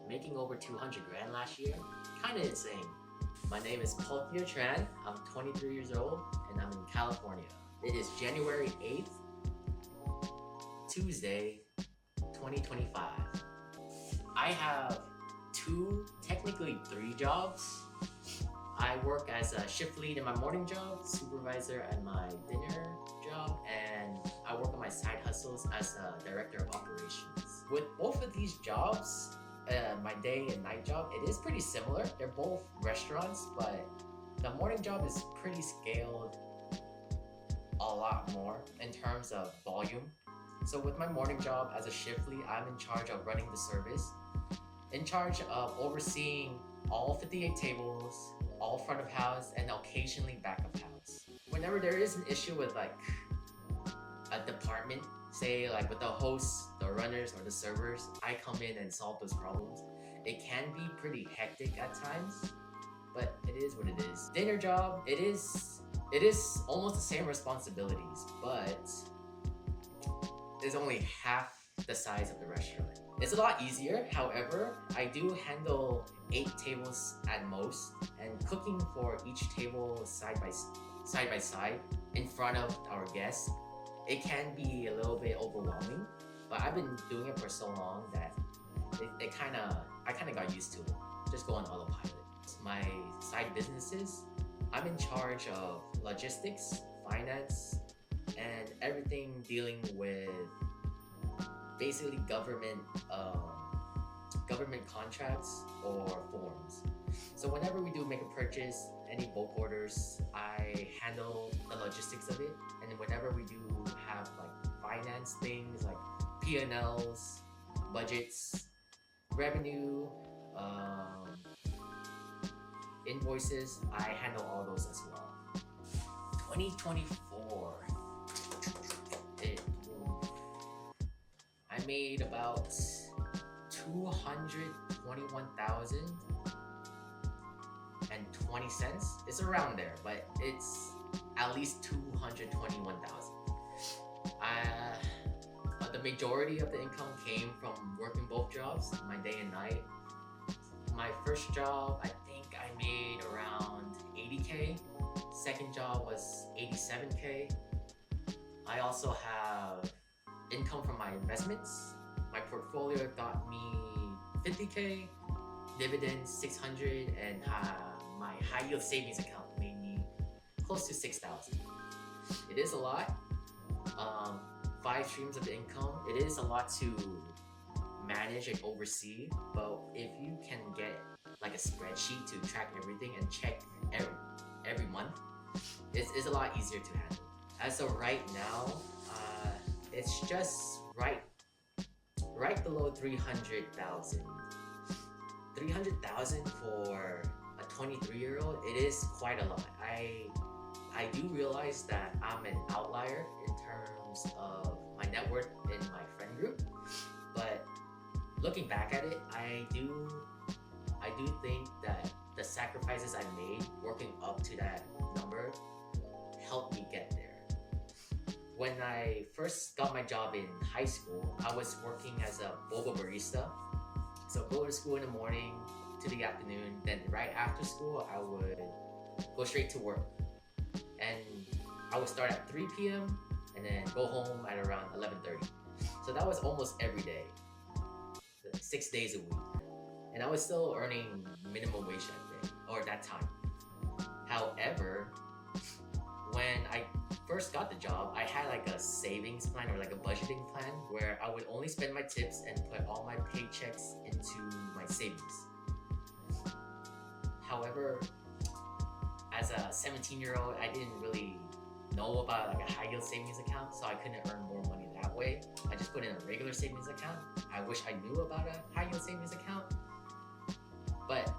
making over 200 grand last year. Kinda insane. My name is Palkia Tran. I'm 23 years old and I'm in California. It is January 8th, Tuesday, 2025. I have technically three jobs. I work as a shift lead in my morning job, supervisor at my dinner job, and I work on my side hustles as a director of operations. With both of these jobs, my day and night job, it is pretty similar. They're both restaurants, but the morning job is pretty scaled a lot more in terms of volume. So with my morning job as a shift lead, I'm in charge of running the service, in charge of overseeing all 58 tables, all front of house, and occasionally back of house. Whenever there is an issue with like a department, say like with the hosts, the runners, or the servers, I come in and solve those problems. It can be pretty hectic at times, but it is what it is. Dinner job, it is almost the same responsibilities, but it's only half the size of the restaurant. It's a lot easier, however, I do handle 8 tables at most, and cooking for each table side by side in front of our guests, it can be a little bit overwhelming, but I've been doing it for so long that I kind of got used to it, just go on autopilot. My side businesses, I'm in charge of logistics, finance, and everything dealing with basically government contracts or forms. So whenever we do make a purchase, any bulk orders, I handle the logistics of it. And whenever we do have like finance things like P&Ls, budgets, revenue, invoices, I handle all those as well. 2024. I made about 221,020 cents. It's around there, but it's at least 221,000. The majority of the income came from working both jobs, my day and night. My first job, I think I made around 80K. Second job was 87K. I also have income from my investments. My portfolio got me 50K, dividends 600, and my high yield savings account made me close to 6,000. It is a lot. 5 streams of income. It is a lot to manage and oversee, but if you can get like a spreadsheet to track everything and check every month, it's a lot easier to handle. As of right now, it's just right below 300,000. 300,000 for a 23-year-old, it is quite a lot. I do realize that I'm an outlier in terms of my net worth in my friend group, but looking back at it, I do think that the sacrifices I made working up to that number helped me get there. When I first got my job in high school, I was working as a boba barista. So go to school in the morning to the afternoon, then right after school, I would go straight to work. And I would start at 3 p.m. and then go home at around 11:30. So that was almost every day, 6 days a week. And I was still earning minimum wage that day, or that time. However, when I first got the job, I had like a savings plan or like a budgeting plan where I would only spend my tips and put all my paychecks into my savings. However, as a 17-year-old, I didn't really know about like a high yield savings account, so I couldn't earn more money that way. I just put in a regular savings account. I wish I knew about a high yield savings account. But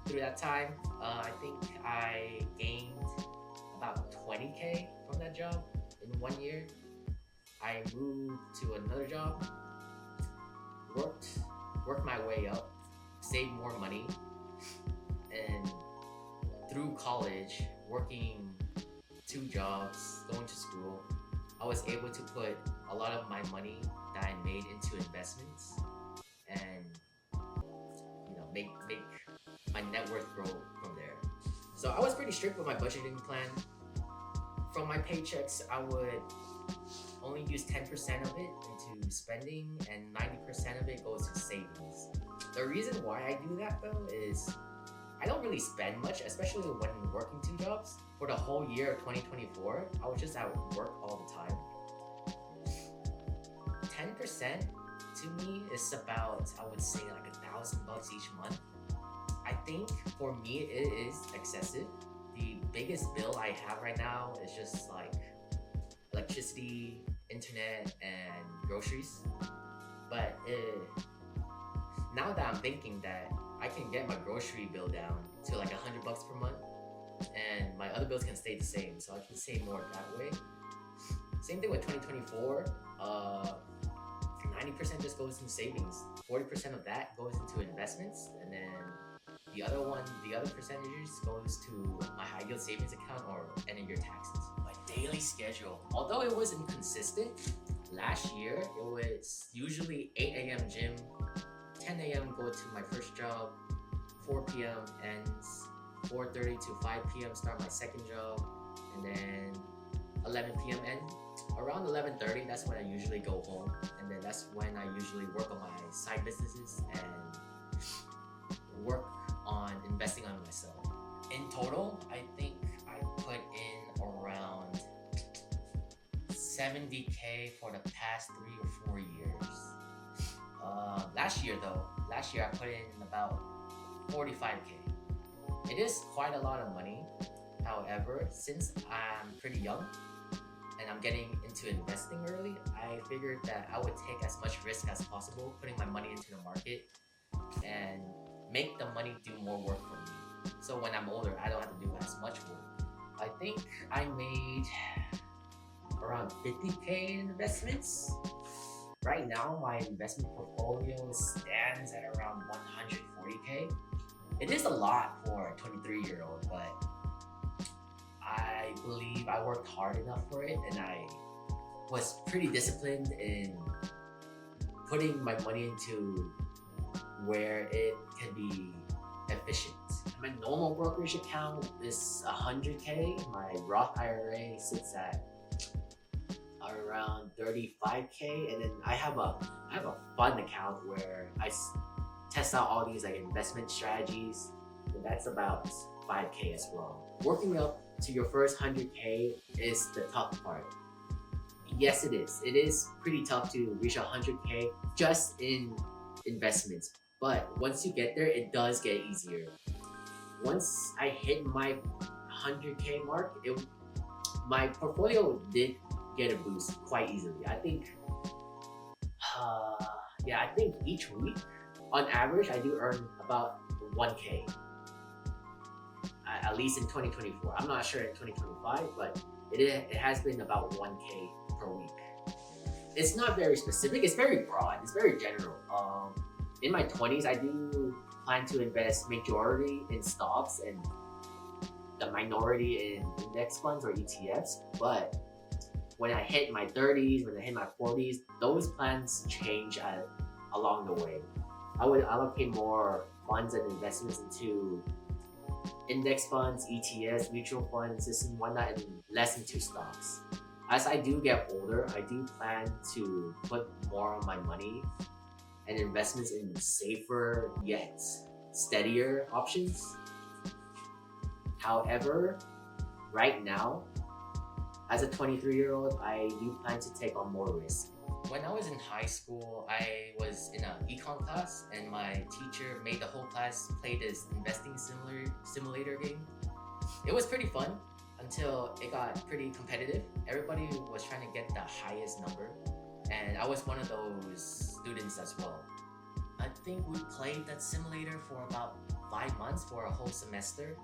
through that time, I think I gained about 20K from that job in 1 year. I moved to another job, worked my way up, saved more money, and through college, working 2 jobs, going to school, I was able to put a lot of my money that I made into investments, and make my net worth grow from there. So I was pretty strict with my budgeting plan. From my paychecks, I would only use 10% of it into spending, and 90% of it goes to savings. The reason why I do that though is I don't really spend much, especially when working two jobs. For the whole year of 2024, I was just at work all the time. 10% to me is about, I would say, like $1,000 each month. I think for me it is excessive. The biggest bill I have right now is just like electricity, internet, and groceries. But now that I'm thinking that I can get my grocery bill down to like $100 per month, and my other bills can stay the same, so I can save more that way. Same thing with 2024. 90% just goes into savings. 40% of that goes into investments, and then the other percentages goes to my high yield savings account or any of your taxes. My daily schedule, although it wasn't consistent, last year it was usually 8 a.m. gym, 10 a.m. go to my first job, 4 p.m. ends, 4:30 to 5 p.m. start my second job, and then 11 p.m. end. Around 11:30, that's when I usually go home, and then that's when I usually work on my side businesses and work on investing on myself. In total, I think I put in around 70K for the past 3 or 4 years. Last year I put in about 45K. It is quite a lot of money. However, since I'm pretty young and I'm getting into investing early, I figured that I would take as much risk as possible, putting my money into the market and make the money do more work for me. So when I'm older, I don't have to do as much work. I think I made around 50K in investments. Right now, my investment portfolio stands at around 140K. It is a lot for a 23-year-old, but I believe I worked hard enough for it, and I was pretty disciplined in putting my money into where it can be efficient. My normal brokerage account is 100K. My Roth IRA sits at around 35K, and then I have a fund account where I test out all these like investment strategies, and that's about 5K as well. Working up to your first 100K is the tough part. Yes, it is. It is pretty tough to reach 100K just in investments, but once you get there, it does get easier. Once I hit my 100K mark, my portfolio did get a boost quite easily. I think each week on average I do earn about 1K, at least in 2024. I'm not sure in 2025, but it has been about 1K per week. It's not very specific, it's very broad, it's very general. In my 20s, I do plan to invest majority in stocks and the minority in index funds or ETFs, but when I hit my 30s, when I hit my 40s, those plans change along the way. I would allocate more funds and investments into index funds, ETFs, mutual funds, this and whatnot, and less into stocks. As I do get older, I do plan to put more of my money and investments in safer yet steadier options. However, right now, as a 23-year-old, I do plan to take on more risk. When I was in high school, I was in an econ class, and my teacher made the whole class play this investing simulator game. It was pretty fun until it got pretty competitive. Everybody was trying to get the highest number, and I was one of those students as well. I think we played that simulator for about 5 months for a whole semester,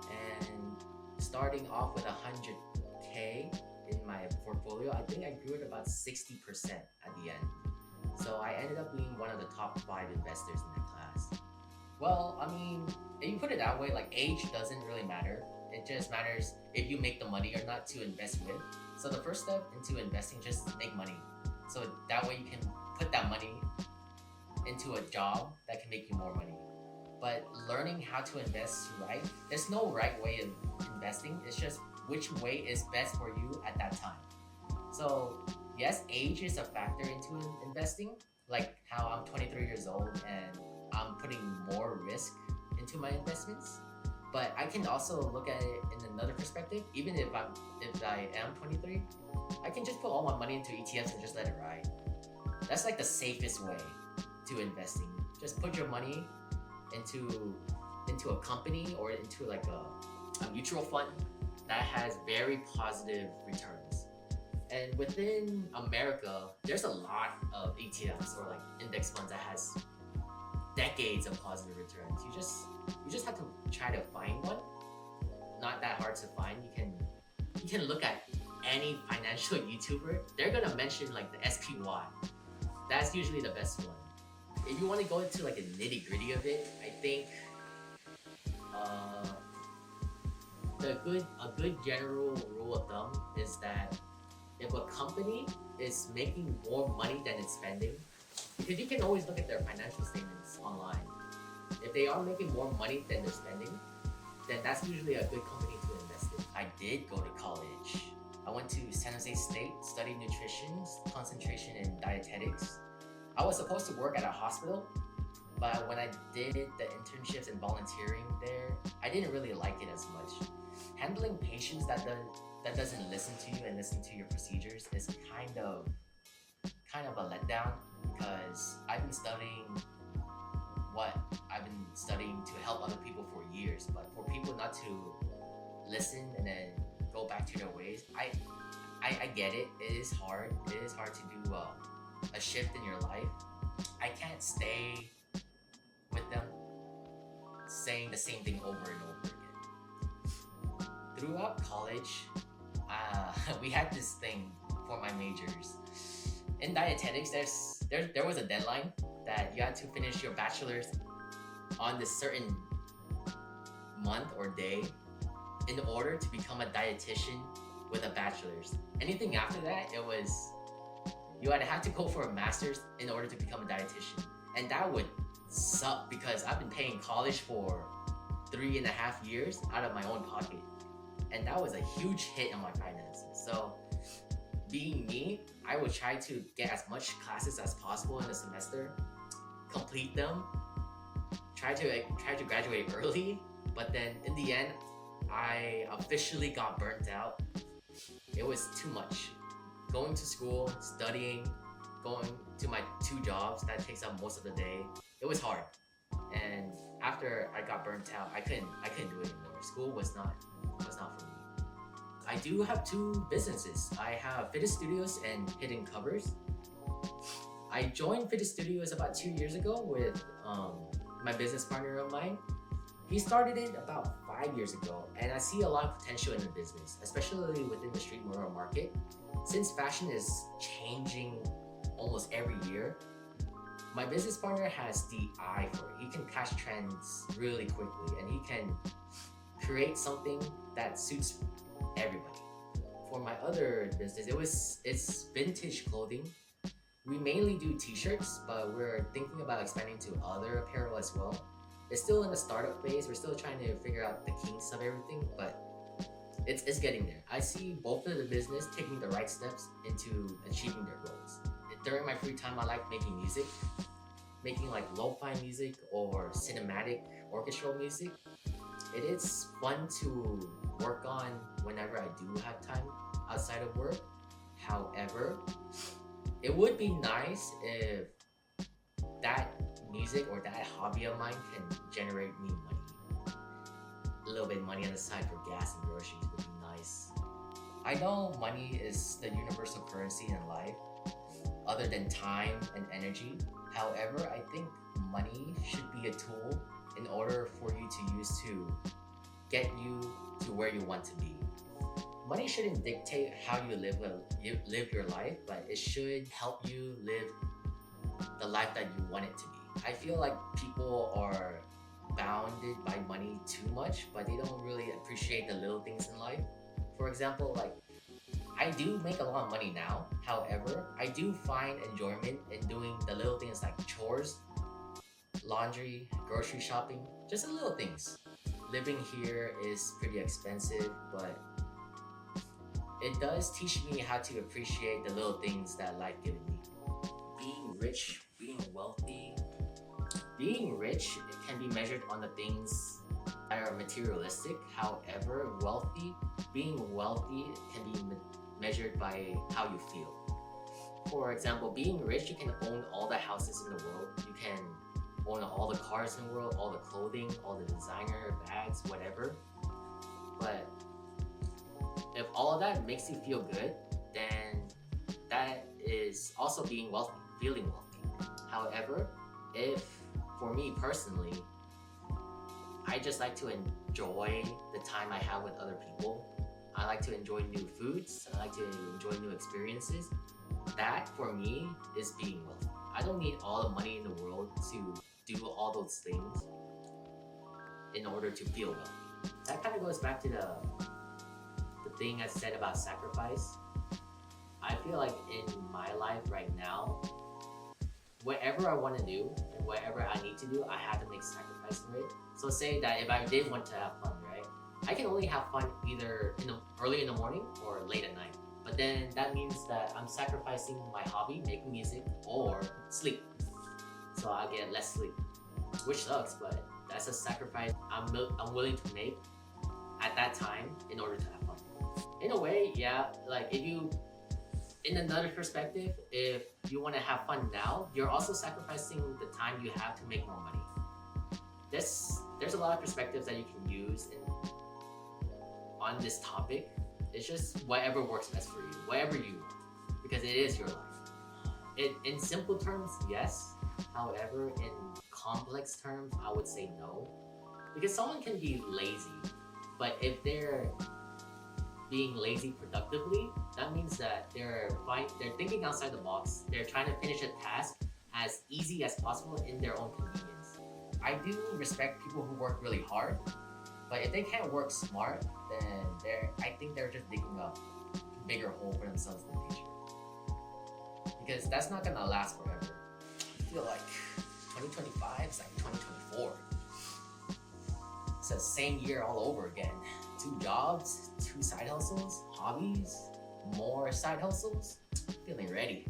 and starting off with 100K in my portfolio, I think I grew it about 60% at the end. So I ended up being one of the top 5 investors in that class. Well, I mean, if you put it that way, like age doesn't really matter. It just matters if you make the money or not to invest with. So the first step into investing, just make money. So that way you can put that money into a job that can make you more money. But learning how to invest right, there's no right way of investing. It's just which way is best for you at that time. So yes, age is a factor into investing. Like how I'm 23 years old and I'm putting more risk into my investments. But I can also look at it in another perspective. Even if I am 23, I can just put all my money into ETFs and just let it ride. That's like the safest way to investing. Just put your money into a company or into like a mutual fund that has very positive returns. And within America, there's a lot of ETFs or like index funds that has decades of positive returns. You just have to try to find one. Not that hard to find. You can look at any financial YouTuber. They're gonna mention like the SPY. That's usually the best one. If you want to go into like a nitty gritty of it, I think uh, a good general rule of thumb is that if a company is making more money than it's spending, because you can always look at their financial statements online. If they are making more money than they're spending, then that's usually a good company to invest in. I did go to college. I went to San Jose State, studied nutrition, concentration in dietetics. I was supposed to work at a hospital, but when I did the internships and volunteering there, I didn't really like it as much. Handling patients that doesn't listen to you and listen to your procedures is kind of a letdown because I've been studying what I've been studying to help other people for years, but for people not to listen and then go back to their ways, I get it. It is hard. It is hard to do a shift in your life. I can't stay with them saying the same thing over and over again. Throughout college, we had this thing for my majors. In dietetics, there was a deadline that you had to finish your bachelor's on this certain month or day in order to become a dietitian with a bachelor's. Anything after that, you had to have to go for a master's in order to become a dietitian. And that would suck because I've been paying college for 3.5 years out of my own pocket. And that was a huge hit on my finances. So being me, I would try to get as much classes as possible in a semester, complete them, try to graduate early, but then in the end, I officially got burnt out. It was too much. Going to school, studying, going to my 2 jobs, that takes up most of the day. It was hard. And after I got burnt out, I couldn't do it anymore. School was not for me. I do have 2 businesses. I have Fitness Studios and Hidden Covers. I joined Fitness Studios about 2 years ago with my business partner of mine. He started it about 5 years ago, and I see a lot of potential in the business, especially within the streetwear market. Since fashion is changing almost every year, my business partner has the eye for it. He can catch trends really quickly, and he can create something that suits everybody. For my other business, it's vintage clothing. We mainly do t-shirts, but we're thinking about expanding to other apparel as well. It's still in the startup phase. We're still trying to figure out the kinks of everything, but it's getting there. I see both of the business taking the right steps into achieving their goals. During my free time, I like making music, making like lo-fi music or cinematic orchestral music. It is fun to work on whenever I do have time outside of work. However, it would be nice if that music or that hobby of mine can generate me money. A little bit of money on the side for gas and groceries would be nice. I know money is the universal currency in life, other than time and energy. However, I think money should be a tool in order for you to use to get you to where you want to be. Money shouldn't dictate how you live your life, but it should help you live the life that you want it to be. I feel like people are bounded by money too much, but they don't really appreciate the little things in life. For example, like I do make a lot of money now. However, I do find enjoyment in doing the little things like chores, laundry, grocery shopping, just the little things. Living here is pretty expensive, but it does teach me how to appreciate the little things that life gives me. Being rich, being wealthy. Being rich, it can be measured on the things that are materialistic. However, being wealthy can be measured by how you feel. For example, being rich, you can own all the houses in the world. You can own all the cars in the world, all the clothing, all the designer bags, whatever. But if all of that makes you feel good, then that is also being wealthy, feeling wealthy. However, if for me personally, I just like to enjoy the time I have with other people. I like to enjoy new foods. I like to enjoy new experiences. That for me is being wealthy. I don't need all the money in the world to do all those things in order to feel wealthy. That kind of goes back to the thing I said about sacrifice. I feel like in my life right now, whatever I want to do and whatever I need to do, I have to make sacrifice for it. So say that if I did want to have fun, right? I can only have fun either early in the morning or late at night. But then that means that I'm sacrificing my hobby, making music, or sleep. So I get less sleep, which sucks, but that's a sacrifice I'm willing to make at that time in order to have fun. In a way, yeah, like in another perspective, if you want to have fun now, you're also sacrificing the time you have to make more money. There's a lot of perspectives that you can use on this topic. It's just whatever works best for you, whatever you want, because it is your life. In simple terms, yes. However, in complex terms, I would say no. Because someone can be lazy, but if they're being lazy productively, that means that they're thinking outside the box. They're trying to finish a task as easy as possible in their own convenience. I do respect people who work really hard, but if they can't work smart, then I think they're just digging a bigger hole for themselves in the future. Because that's not gonna last forever. I feel like 2025 is like 2024. It's the same year all over again. 2 jobs, 2 side hustles, hobbies, more side hustles. Feeling ready.